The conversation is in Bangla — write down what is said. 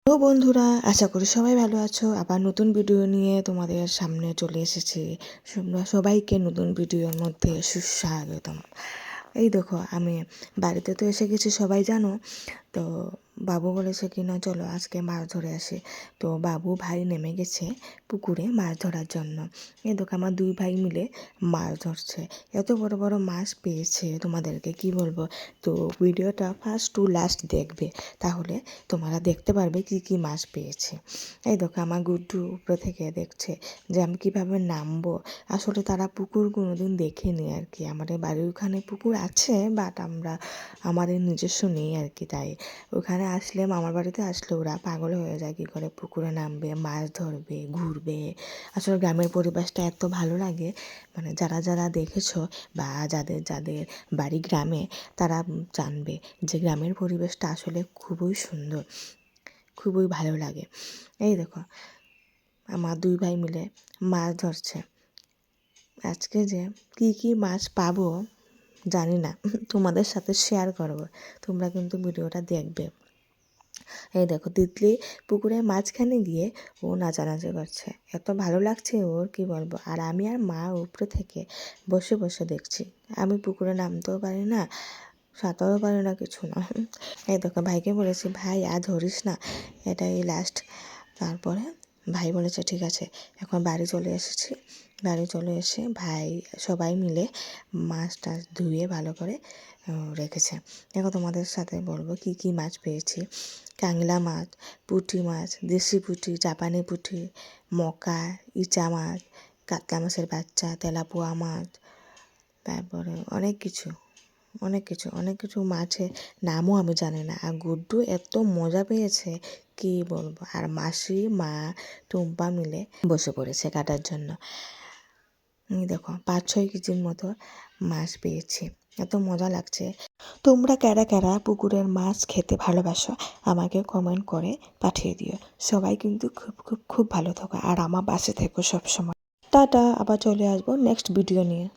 তো বন্ধুরা, আশা করি সবাই ভালো আছো। আবার নতুন ভিডিও নিয়ে তোমাদের সামনে চলে এসেছি। সবাইকে নতুন ভিডিওর মধ্যে সুস্বাগতম। এই দেখো, আমি বাড়িতে তো এসে গেছি, সবাই জানো। তো বাবু বলেছে কি না চলো আজকে মাছ ধরে আসি। তো বাবু ভাই নেমে গেছে পুকুরে মাছ ধরার জন্য। এই দেখো আমার দুই ভাই মিলে মাছ ধরছে। এত বড় বড় মাছ পেয়েছে, তোমাদেরকে কি বলবো। তো ভিডিওটা ফার্স্ট টু লাস্ট দেখবে, তাহলে তোমরা দেখতে পারবে কি কি মাছ পেয়েছে। এই দেখো আমার গুড্ডু উপরে থেকে দেখছে যে আমি কিভাবে নামবো। আসলে তারা পুকুর কোনোদিন দেখেনি আর কি। আমাদের বাড়ির ওখানে পুকুর আছে, বাট আমাদের নিজস্ব নেই আর কি। তাই ওখানে আসলে, মামার বাড়িতে আসলে ওরা পাগল হয়ে যায় কী করে পুকুরে নামবে, মাছ ধরবে, ঘুরবে। আসলে গ্রামের পরিবেশটা এত ভালো লাগে, মানে যারা যারা দেখেছো বা যাদের যাদের বাড়ি গ্রামে, তারা জানবে যে গ্রামের পরিবেশটা আসলে খুবই সুন্দর, খুবই ভালো লাগে। এই দেখো আমার দুই ভাই মিলে মাছ ধরছে। আজকে যে কি কি মাছ পাবো জানি না, তোমাদের সাথে শেয়ার করব, তোমরা কিন্তু ভিডিওটা দেখবে। এই দেখো তিতলি পুকুরের মাঝখানে গিয়ে ও নাচানাচি করছে, এত ভালো লাগছে ওর কি বলবো। আর আমি আর মা উপরে থেকে বসে বসে দেখছি। আমি পুকুরে নামতেও পারি না, সাঁতারও পারি না, কিছু না। এই দেখো ভাইকে বলেছি, ভাই আর ধরিস না, এটাই লাস্ট। তারপরে ভাই বলেছে ঠিক আছে। এখন বাড়ি চলে এসেছি। বাড়ি চলে এসে ভাই সবাই মিলে মাছ টাছ ধুয়ে ভালো করে রেখেছে। দেখো তোমাদের সাথে বলবো কি কি মাছ পেয়েছি। কাংলা মাছ, পুঁটি মাছ, দেশি পুঁটি, জাপানি পুঁটি, মকা, ইচা মাছ, কাতলা মাছের বাচ্চা, তেলাপোয়া মাছ, তারপরে অনেক কিছু অনেক কিছু মাছের নামও আমি জানি না। আর গুড্ডু এত মজা পেয়েছে কি বলবো। আর মাসি, মা, টুম্পা মিলে বসে পড়েছে কাটার জন্য। দেখো 5-6 কেজির মতো মাছ পেয়েছি, এত মজা লাগছে। তোমরা কারা কারা পুকুরের মাছ খেতে ভালোবাসো আমাকে কমেন্ট করে পাঠিয়ে দিও। সবাই কিন্তু খুব খুব খুব ভালো থাকো আর আমার পাশে থেকো সবসময়। টাটা, আবার চলে আসবো নেক্সট ভিডিও নিয়ে।